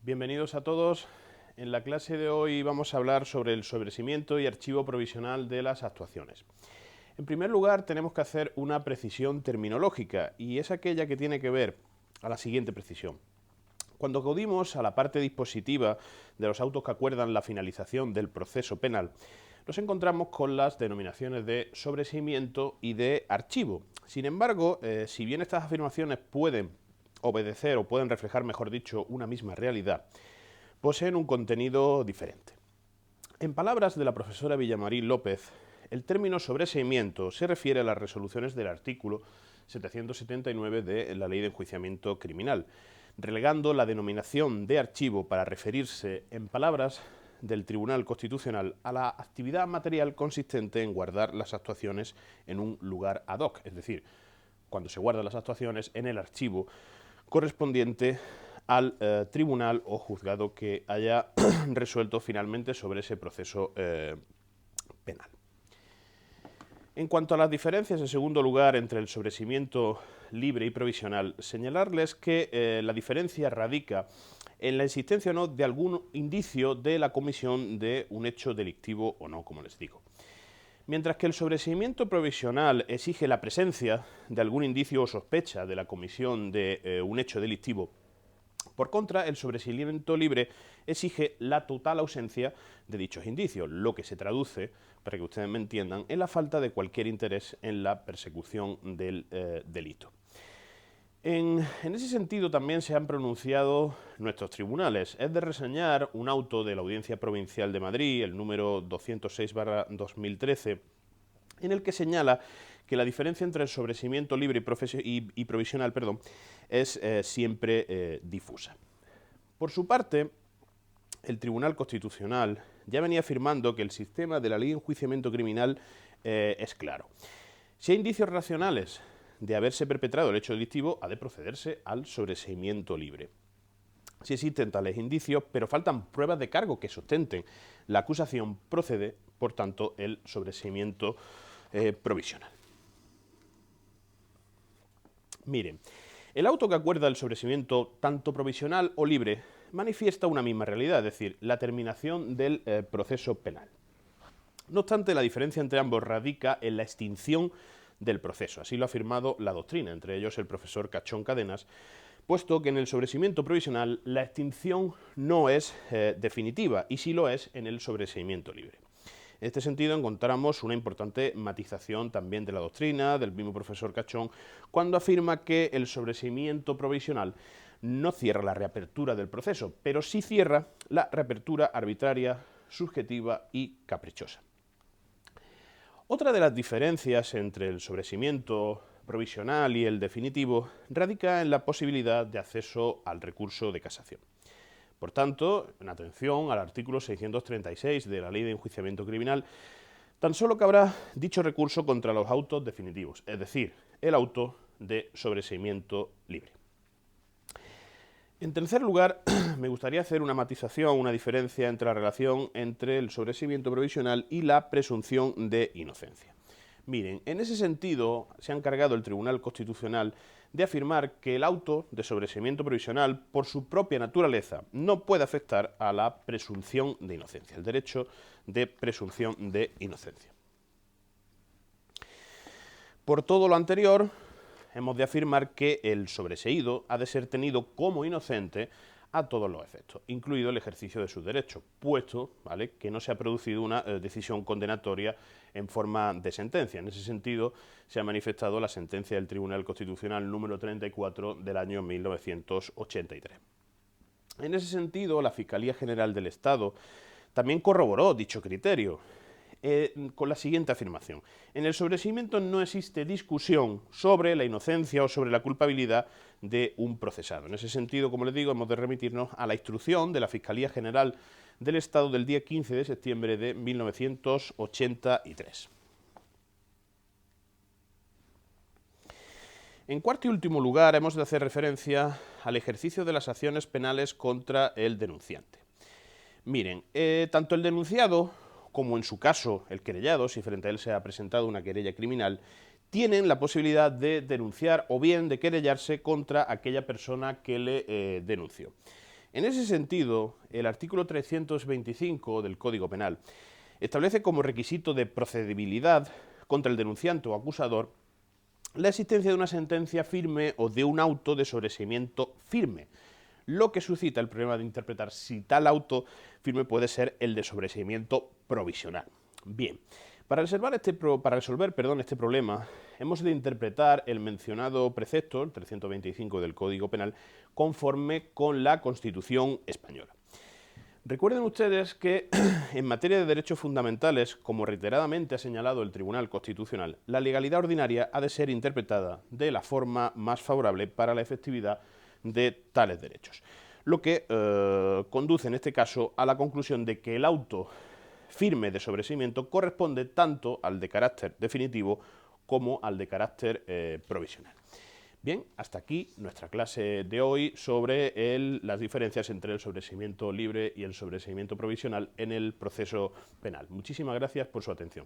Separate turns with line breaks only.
Bienvenidos a todos. En la clase de hoy vamos a hablar sobre el sobreseimiento y archivo provisional de las actuaciones. En primer lugar, tenemos que hacer una precisión terminológica y es aquella que tiene que ver a la siguiente precisión. Cuando acudimos a la parte dispositiva de los autos que acuerdan la finalización del proceso penal, nos encontramos con las denominaciones de sobreseimiento y de archivo. Sin embargo, si bien estas afirmaciones pueden obedecer o pueden reflejar, mejor dicho, una misma realidad, poseen un contenido diferente. En palabras de la profesora Villamarín López, el término sobreseimiento se refiere a las resoluciones del artículo 779 de la Ley de Enjuiciamiento Criminal, relegando la denominación de archivo para referirse, en palabras del Tribunal Constitucional, a la actividad material consistente en guardar las actuaciones en un lugar ad hoc, es decir, cuando se guardan las actuaciones en el archivo correspondiente al tribunal o juzgado que haya resuelto finalmente sobre ese proceso penal. En cuanto a las diferencias, en segundo lugar, entre el sobreseimiento libre y provisional, señalarles que la diferencia radica en la existencia o no de algún indicio de la comisión de un hecho delictivo o no, como les digo. Mientras que el sobreseimiento provisional exige la presencia de algún indicio o sospecha de la comisión de un hecho delictivo, por contra, el sobreseimiento libre exige la total ausencia de dichos indicios, lo que se traduce, para que ustedes me entiendan, en la falta de cualquier interés en la persecución del delito. En ese sentido también se han pronunciado nuestros tribunales. Es de reseñar un auto de la Audiencia Provincial de Madrid, el número 206/2013, en el que señala que la diferencia entre el sobreseimiento libre y provisional es siempre difusa. Por su parte, el Tribunal Constitucional ya venía afirmando que el sistema de la Ley de Enjuiciamiento Criminal es claro. Si hay indicios racionales de haberse perpetrado el hecho delictivo, ha de procederse al sobreseimiento libre. Si existen tales indicios, pero faltan pruebas de cargo que sustenten la acusación, procede, por tanto, el sobreseimiento provisional. Miren, el auto que acuerda el sobreseimiento tanto provisional o libre manifiesta una misma realidad, es decir, la terminación del proceso penal. No obstante, la diferencia entre ambos radica en la extinción del proceso, así lo ha afirmado la doctrina, entre ellos el profesor Cachón Cadenas, puesto que en el sobreseimiento provisional la extinción no es definitiva y sí lo es en el sobreseimiento libre. En este sentido encontramos una importante matización también de la doctrina, del mismo profesor Cachón, cuando afirma que el sobreseimiento provisional no cierra la reapertura del proceso, pero sí cierra la reapertura arbitraria, subjetiva y caprichosa. Otra de las diferencias entre el sobreseimiento provisional y el definitivo radica en la posibilidad de acceso al recurso de casación. Por tanto, en atención al artículo 636 de la Ley de Enjuiciamiento Criminal, tan solo cabrá dicho recurso contra los autos definitivos, es decir, el auto de sobreseimiento libre. En tercer lugar, me gustaría hacer una matización, una diferencia entre la relación entre el sobreseimiento provisional y la presunción de inocencia. Miren, en ese sentido se ha encargado el Tribunal Constitucional de afirmar que el auto de sobreseimiento provisional, por su propia naturaleza, no puede afectar a la presunción de inocencia, el derecho de presunción de inocencia. Por todo lo anterior, hemos de afirmar que el sobreseído ha de ser tenido como inocente a todos los efectos, incluido el ejercicio de sus derechos, puesto que no se ha producido una decisión condenatoria en forma de sentencia. En ese sentido, se ha manifestado la sentencia del Tribunal Constitucional número 34 del año 1983. En ese sentido, la Fiscalía General del Estado también corroboró dicho criterio, con la siguiente afirmación. En el sobreseimiento no existe discusión sobre la inocencia o sobre la culpabilidad de un procesado. En ese sentido, como les digo, hemos de remitirnos a la instrucción de la Fiscalía General del Estado del día 15 de septiembre de 1983. En cuarto y último lugar, hemos de hacer referencia al ejercicio de las acciones penales contra el denunciante. Miren, tanto el denunciado como en su caso el querellado, si frente a él se ha presentado una querella criminal, tienen la posibilidad de denunciar o bien de querellarse contra aquella persona que le denunció. En ese sentido, el artículo 325 del Código Penal establece como requisito de procedibilidad contra el denunciante o acusador la existencia de una sentencia firme o de un auto de sobreseimiento firme, lo que suscita el problema de interpretar si tal auto firme puede ser el de sobreseimiento provisional. Bien, para resolver este problema, hemos de interpretar el mencionado precepto, el 325 del Código Penal, conforme con la Constitución española. Recuerden ustedes que en materia de derechos fundamentales, como reiteradamente ha señalado el Tribunal Constitucional, la legalidad ordinaria ha de ser interpretada de la forma más favorable para la efectividad de tales derechos, lo que conduce en este caso a la conclusión de que el auto firme de sobreseimiento corresponde tanto al de carácter definitivo como al de carácter provisional. Bien, hasta aquí nuestra clase de hoy sobre las diferencias entre el sobreseimiento libre y el sobreseimiento provisional en el proceso penal. Muchísimas gracias por su atención.